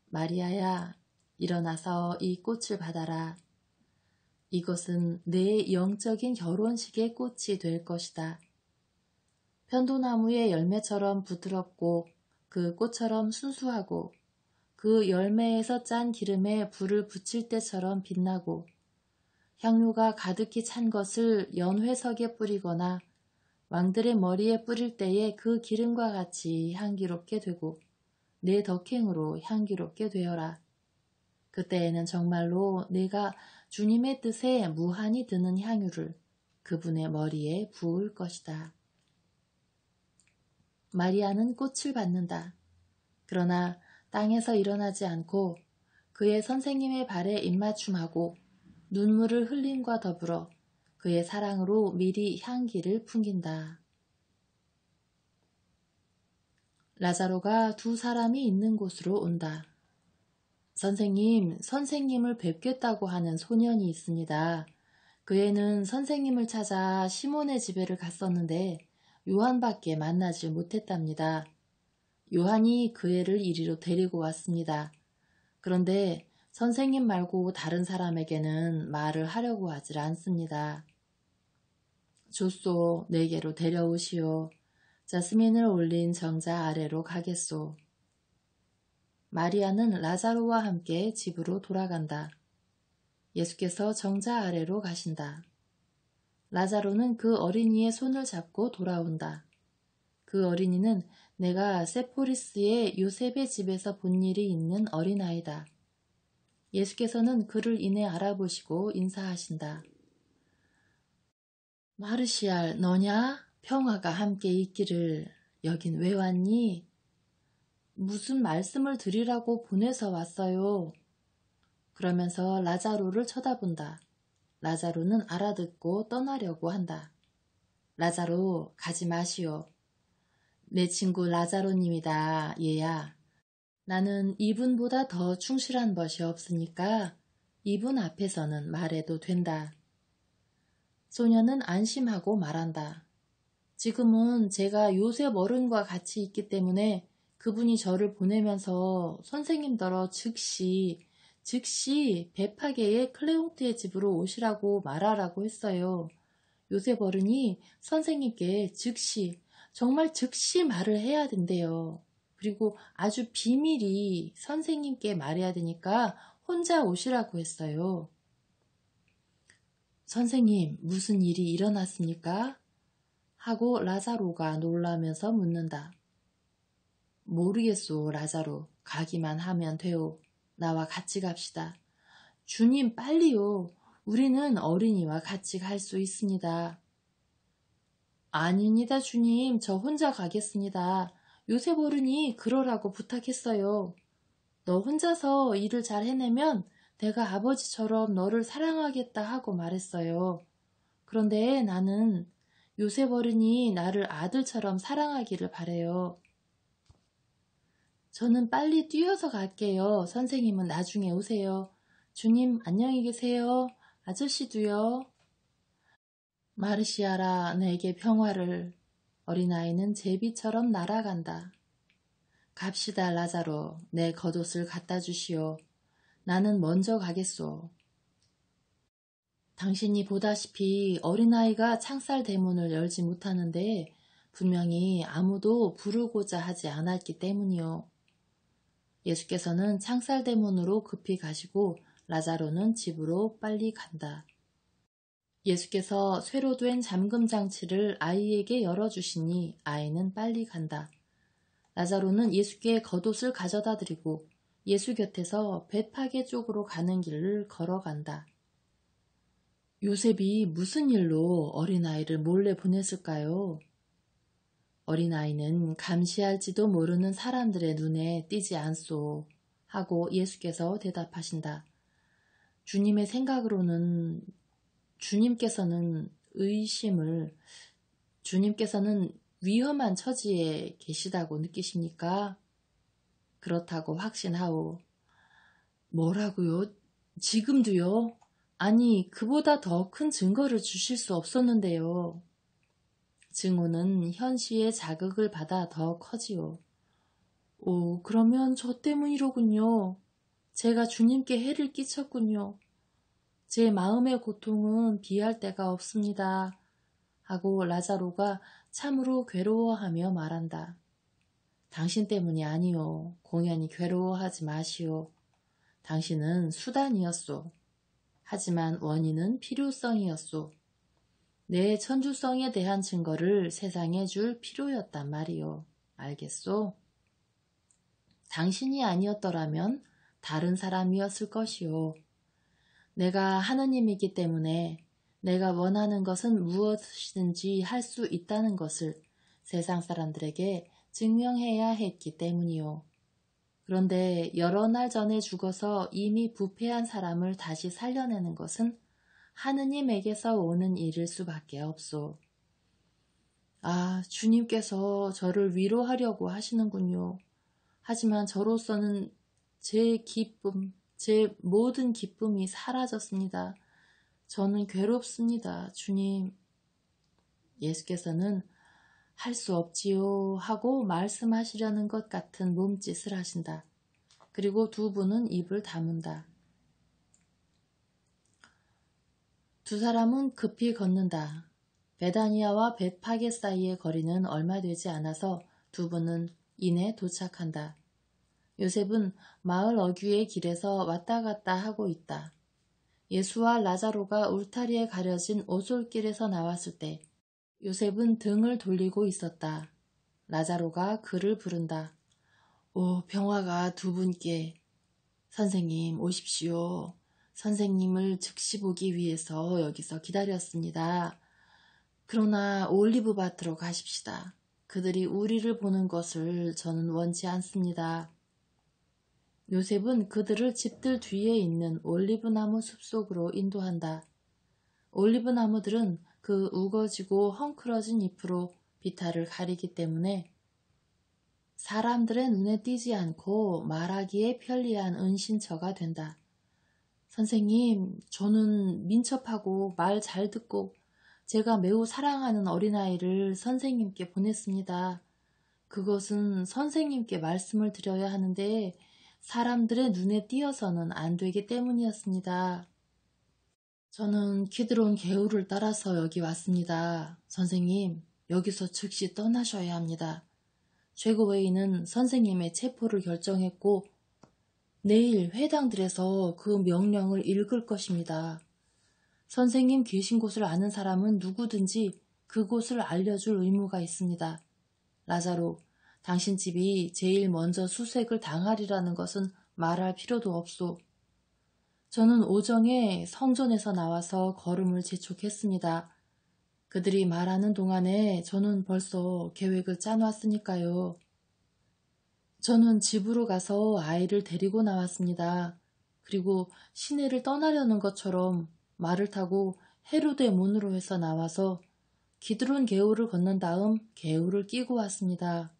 마리아야, 일어나서 이 꽃을 받아라. 이것은 내 영적인 결혼식의 꽃이 될 것이다. 편도나무의 열매처럼 부드럽고 그 꽃처럼 순수하고 그 열매에서 짠 기름에 불을 붙일 때처럼 빛나고 향료가 가득히 찬 것을 연회석에 뿌리거나 왕들의 머리에 뿌릴 때에 그 기름과 같이 향기롭게 되고 내 덕행으로 향기롭게 되어라. 그때에는 정말로 내가 주님의 뜻에 무한히 드는 향유를 그분의 머리에 부을 것이다. 마리아는 꽃을 받는다. 그러나 땅에서 일어나지 않고 그의 선생님의 발에 입맞춤하고 눈물을 흘림과 더불어 그의 사랑으로 미리 향기를 풍긴다. 라자로가 두 사람이 있는 곳으로 온다. 선생님, 선생님을 뵙겠다고 하는 소년이 있습니다. 그 애는 선생님을 찾아 시몬의 집에를 갔었는데 요한밖에 만나지 못했답니다. 요한이 그 애를 이리로 데리고 왔습니다. 그런데 선생님 말고 다른 사람에게는 말을 하려고 하질 않습니다. 좋소, 내게로 데려오시오. 자스민을 올린 정자 아래로 가겠소. 마리아는 라자로와 함께 집으로 돌아간다. 예수께서 정자 아래로 가신다. 라자로는 그 어린이의 손을 잡고 돌아온다. 그 어린이는 내가 세포리스의 요셉의 집에서 본 일이 있는 어린아이다. 예수께서는 그를 이내 알아보시고 인사하신다. 마르시알, 너냐? 평화가 함께 있기를. 여긴 왜 왔니? 무슨 말씀을 드리라고 보내서 왔어요. 그러면서 라자로를 쳐다본다. 라자로는 알아듣고 떠나려고 한다. 라자로, 가지 마시오. 내 친구 라자로님이다, 얘야. 나는 이분보다 더 충실한 것이 없으니까 이분 앞에서는 말해도 된다. 소녀는 안심하고 말한다. 지금은 제가 요셉 어른과 같이 있기 때문에 그분이 저를 보내면서 선생님더러 즉시 베파게의 클레옹트의 집으로 오시라고 말하라고 했어요. 요셉 어른이 선생님께 정말 즉시 말을 해야 된대요. 그리고 아주 비밀이 선생님께 말해야 되니까 혼자 오시라고 했어요. 선생님, 무슨 일이 일어났습니까? 하고 라자로가 놀라면서 묻는다. 모르겠소, 라자로. 가기만 하면 돼요. 나와 같이 갑시다. 주님, 빨리요. 우리는 어린이와 같이 갈 수 있습니다. 아닙니다, 주님. 저 혼자 가겠습니다. 요셉 어른이 그러라고 부탁했어요. 너 혼자서 일을 잘 해내면 내가 아버지처럼 너를 사랑하겠다 하고 말했어요. 그런데 나는 요셉 어른이 나를 아들처럼 사랑하기를 바래요. 저는 빨리 뛰어서 갈게요. 선생님은 나중에 오세요. 주님 안녕히 계세요. 아저씨도요. 마르시아라 내게 평화를. 어린아이는 제비처럼 날아간다. 갑시다 라자로. 내 겉옷을 갖다 주시오. 나는 먼저 가겠소. 당신이 보다시피 어린아이가 창살 대문을 열지 못하는데 분명히 아무도 부르고자 하지 않았기 때문이요. 예수께서는 창살 대문으로 급히 가시고 라자로는 집으로 빨리 간다. 예수께서 쇠로 된 잠금 장치를 아이에게 열어주시니 아이는 빨리 간다. 라자로는 예수께 겉옷을 가져다 드리고 예수 곁에서 벳파게 쪽으로 가는 길을 걸어간다. 요셉이 무슨 일로 어린아이를 몰래 보냈을까요? 어린아이는 감시할지도 모르는 사람들의 눈에 띄지 않소 하고 예수께서 대답하신다. 주님의 생각으로는 주님께서는 위험한 처지에 계시다고 느끼십니까? 그렇다고 확신하오. 뭐라고요? 지금도요? 아니, 그보다 더 큰 증거를 주실 수 없었는데요. 증오는 현시의 자극을 받아 더 커지오. 오, 그러면 저 때문이로군요. 제가 주님께 해를 끼쳤군요. 제 마음의 고통은 비할 데가 없습니다. 하고 라자로가 참으로 괴로워하며 말한다. 당신 때문이 아니오. 공연히 괴로워하지 마시오. 당신은 수단이었소. 하지만 원인은 필요성이었소. 내 천주성에 대한 증거를 세상에 줄 필요였단 말이오. 알겠소? 당신이 아니었더라면 다른 사람이었을 것이오. 내가 하느님이기 때문에 내가 원하는 것은 무엇이든지 할 수 있다는 것을 세상 사람들에게 증명해야 했기 때문이오. 그런데 여러 날 전에 죽어서 이미 부패한 사람을 다시 살려내는 것은 하느님에게서 오는 일일 수밖에 없소. 아, 주님께서 저를 위로하려고 하시는군요. 하지만 저로서는 제 모든 기쁨이 사라졌습니다. 저는 괴롭습니다, 주님. 예수께서는 할 수 없지요 하고 말씀하시려는 것 같은 몸짓을 하신다. 그리고 두 분은 입을 다문다. 두 사람은 급히 걷는다. 베다니아와 벳파게 사이의 거리는 얼마 되지 않아서 두 분은 이내 도착한다. 요셉은 마을 어귀의 길에서 왔다 갔다 하고 있다. 예수와 라자로가 울타리에 가려진 오솔길에서 나왔을 때 요셉은 등을 돌리고 있었다. 라자로가 그를 부른다. 오, 병화가 두 분께. 선생님 오십시오. 선생님을 즉시 보기 위해서 여기서 기다렸습니다. 그러나 올리브밭으로 가십시다. 그들이 우리를 보는 것을 저는 원치 않습니다. 요셉은 그들을 집들 뒤에 있는 올리브나무 숲속으로 인도한다. 올리브나무들은 그 우거지고 헝클어진 잎으로 비탈을 가리기 때문에 사람들의 눈에 띄지 않고 말하기에 편리한 은신처가 된다. 선생님, 저는 민첩하고 말 잘 듣고 제가 매우 사랑하는 어린아이를 선생님께 보냈습니다. 그것은 선생님께 말씀을 드려야 하는데 사람들의 눈에 띄어서는 안 되기 때문이었습니다. 저는 키드론 개울을 따라서 여기 왔습니다. 선생님, 여기서 즉시 떠나셔야 합니다. 최고회의는 선생님의 체포를 결정했고 내일 회당들에서 그 명령을 읽을 것입니다. 선생님 계신 곳을 아는 사람은 누구든지 그곳을 알려줄 의무가 있습니다. 라자로, 당신 집이 제일 먼저 수색을 당하리라는 것은 말할 필요도 없소. 저는 오정에 성전에서 나와서 걸음을 재촉했습니다. 그들이 말하는 동안에 저는 벌써 계획을 짜놨으니까요. 저는 집으로 가서 아이를 데리고 나왔습니다. 그리고 시내를 떠나려는 것처럼 말을 타고 헤로데 문으로 해서 나와서 기드론 개울을 건넌 다음 개울을 끼고 왔습니다.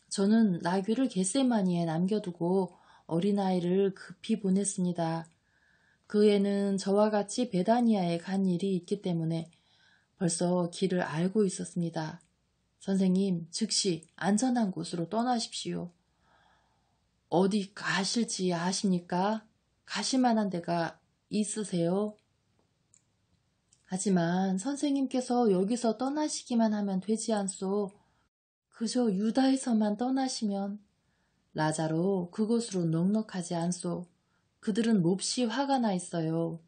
저는 나귀를 겟세마니에 남겨두고 어린아이를 급히 보냈습니다. 그 애는 저와 같이 베다니아에 간 일이 있기 때문에 벌써 길을 알고 있었습니다. 선생님, 즉시 안전한 곳으로 떠나십시오. 어디 가실지 아십니까? 가실 만한 데가 있으세요? 하지만 선생님께서 여기서 떠나시기만 하면 되지 않소. 그저 유다에서만 떠나시면. 라자로, 그곳으로 넉넉하지 않소. 그들은 몹시 화가 나 있어요.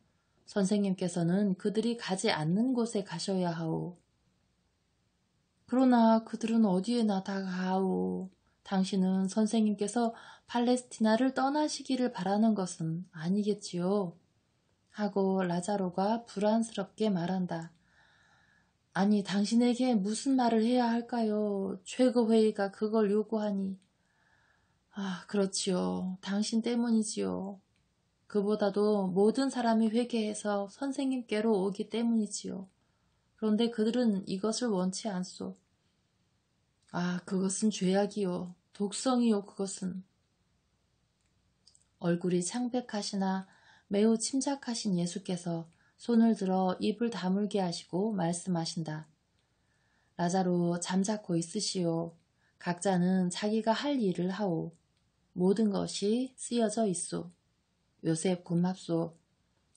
선생님께서는 그들이 가지 않는 곳에 가셔야 하오. 그러나 그들은 어디에나 다 가오. 당신은 선생님께서 팔레스티나를 떠나시기를 바라는 것은 아니겠지요. 하고 라자로가 불안스럽게 말한다. 아니, 당신에게 무슨 말을 해야 할까요? 최고회의가 그걸 요구하니. 아, 그렇지요. 당신 때문이지요. 그보다도 모든 사람이 회개해서 선생님께로 오기 때문이지요. 그런데 그들은 이것을 원치 않소. 아, 그것은 죄악이요. 독성이요, 그것은. 얼굴이 창백하시나 매우 침착하신 예수께서 손을 들어 입을 다물게 하시고 말씀하신다. 라자로, 잠자코 있으시오. 각자는 자기가 할 일을 하오. 모든 것이 쓰여져 있소. 요셉 곤맙소.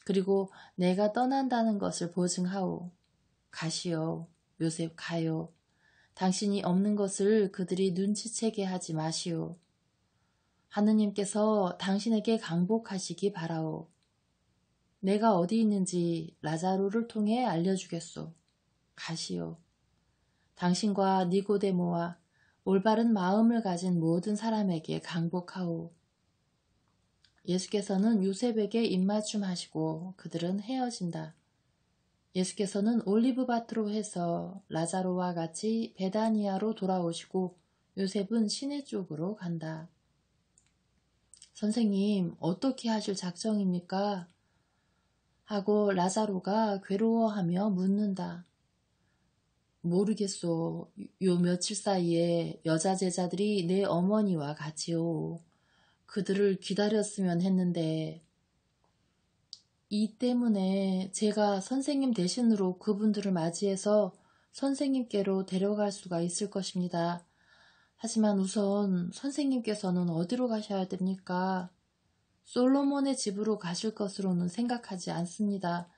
그리고 내가 떠난다는 것을 보증하오. 가시오. 요셉 가요. 당신이 없는 것을 그들이 눈치채게 하지 마시오. 하느님께서 당신에게 강복하시기 바라오. 내가 어디 있는지 라자로를 통해 알려주겠소. 가시오. 당신과 니고데모와 올바른 마음을 가진 모든 사람에게 강복하오. 예수께서는 요셉에게 입맞춤 하시고 그들은 헤어진다. 예수께서는 올리브밭으로 해서 라자로와 같이 베다니아로 돌아오시고 요셉은 시내 쪽으로 간다. 선생님, 어떻게 하실 작정입니까? 하고 라자로가 괴로워하며 묻는다. 모르겠소. 요 며칠 사이에 여자 제자들이 내 어머니와 같이요. 그들을 기다렸으면 했는데 이 때문에 제가 선생님 대신으로 그분들을 맞이해서 선생님께로 데려갈 수가 있을 것입니다. 하지만 우선 선생님께서는 어디로 가셔야 됩니까? 솔로몬의 집으로 가실 것으로는 생각하지 않습니다.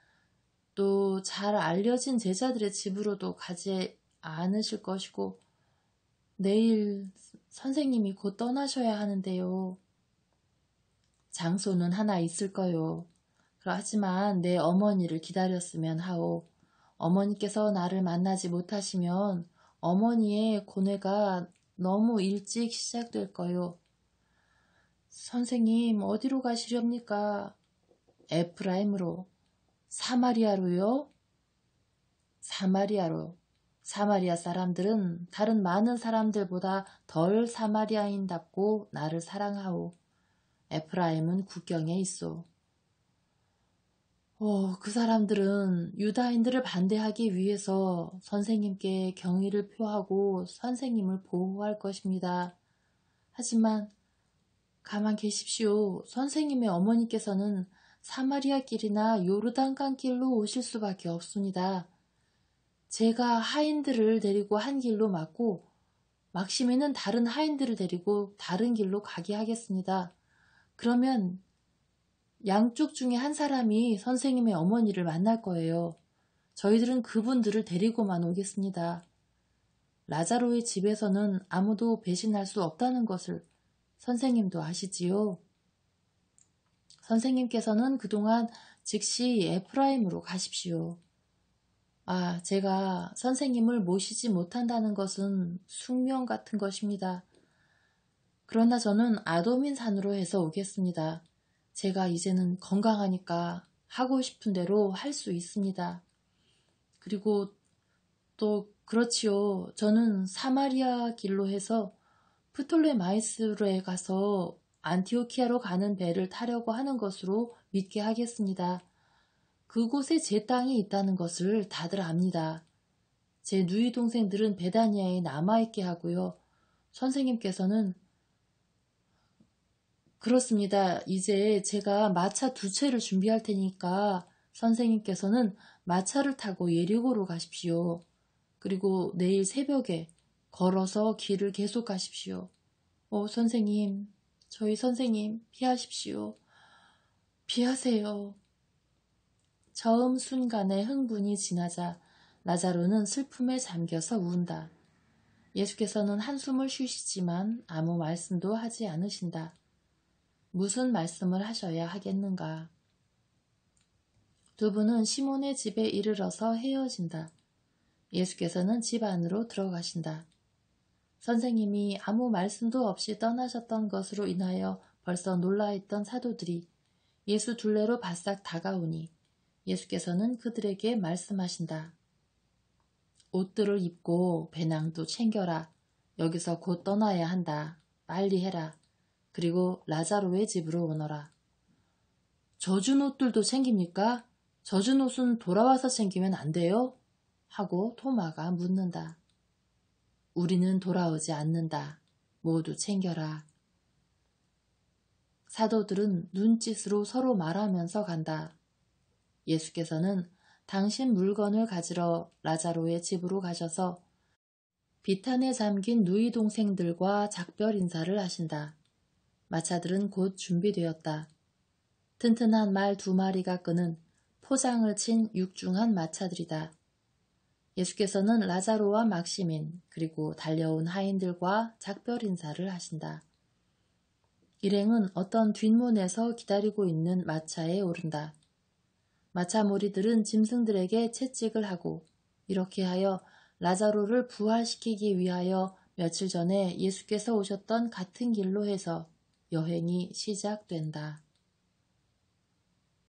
또 잘 알려진 제자들의 집으로도 가지 않으실 것이고 내일 선생님이 곧 떠나셔야 하는데요. 장소는 하나 있을 거요. 하지만 내 어머니를 기다렸으면 하오. 어머니께서 나를 만나지 못하시면 어머니의 고뇌가 너무 일찍 시작될 거요. 선생님, 어디로 가시렵니까? 에프라임으로. 사마리아로요? 사마리아로. 사마리아 사람들은 다른 많은 사람들보다 덜 사마리아인답고 나를 사랑하오. 에프라임은 국경에 있소. 그 사람들은 유다인들을 반대하기 위해서 선생님께 경의를 표하고 선생님을 보호할 것입니다. 하지만 가만 계십시오. 선생님의 어머니께서는 사마리아 길이나 요르단강 길로 오실 수밖에 없습니다. 제가 하인들을 데리고 한 길로 맞고 막시미는 다른 하인들을 데리고 다른 길로 가게 하겠습니다. 그러면 양쪽 중에 한 사람이 선생님의 어머니를 만날 거예요. 저희들은 그분들을 데리고만 오겠습니다. 라자로의 집에서는 아무도 배신할 수 없다는 것을 선생님도 아시지요? 선생님께서는 그동안 즉시 에프라임으로 가십시오. 아, 제가 선생님을 모시지 못한다는 것은 숙명 같은 것입니다. 그러나 저는 아도민 산으로 해서 오겠습니다. 제가 이제는 건강하니까 하고 싶은 대로 할 수 있습니다. 그리고 또 저는 사마리아 길로 해서 프톨레마이스로에 가서 안티오키아로 가는 배를 타려고 하는 것으로 믿게 하겠습니다. 그곳에 제 땅이 있다는 것을 다들 압니다. 제 누이 동생들은 베다니아에 남아있게 하고요. 선생님께서는 그렇습니다. 이제 제가 마차 2채를 준비할 테니까 선생님께서는 마차를 타고 예리고로 가십시오. 그리고 내일 새벽에 걸어서 길을 계속 가십시오. 선생님, 저희 선생님 피하십시오. 피하세요. 처음 순간의 흥분이 지나자 라자로는 슬픔에 잠겨서 운다. 예수께서는 한숨을 쉬시지만 아무 말씀도 하지 않으신다. 무슨 말씀을 하셔야 하겠는가. 두 분은 시몬의 집에 이르러서 헤어진다. 예수께서는 집 안으로 들어가신다. 선생님이 아무 말씀도 없이 떠나셨던 것으로 인하여 벌써 놀라있던 사도들이 예수 둘레로 바싹 다가오니 예수께서는 그들에게 말씀하신다. 옷들을 입고 배낭도 챙겨라. 여기서 곧 떠나야 한다. 빨리 해라. 그리고 라자로의 집으로 오너라. 젖은 옷들도 챙깁니까? 젖은 옷은 돌아와서 챙기면 안 돼요? 하고 토마가 묻는다. 우리는 돌아오지 않는다. 모두 챙겨라. 사도들은 눈짓으로 서로 말하면서 간다. 예수께서는 당신 물건을 가지러 라자로의 집으로 가셔서 비탄에 잠긴 누이 동생들과 작별 인사를 하신다. 마차들은 곧 준비되었다. 튼튼한 말 2마리가 끄는 포장을 친 육중한 마차들이다. 예수께서는 라자로와 막시민 그리고 달려온 하인들과 작별 인사를 하신다. 일행은 어떤 뒷문에서 기다리고 있는 마차에 오른다. 마차 무리들은 짐승들에게 채찍을 하고 이렇게 하여 라자로를 부활시키기 위하여 며칠 전에 예수께서 오셨던 같은 길로 해서 여행이 시작된다.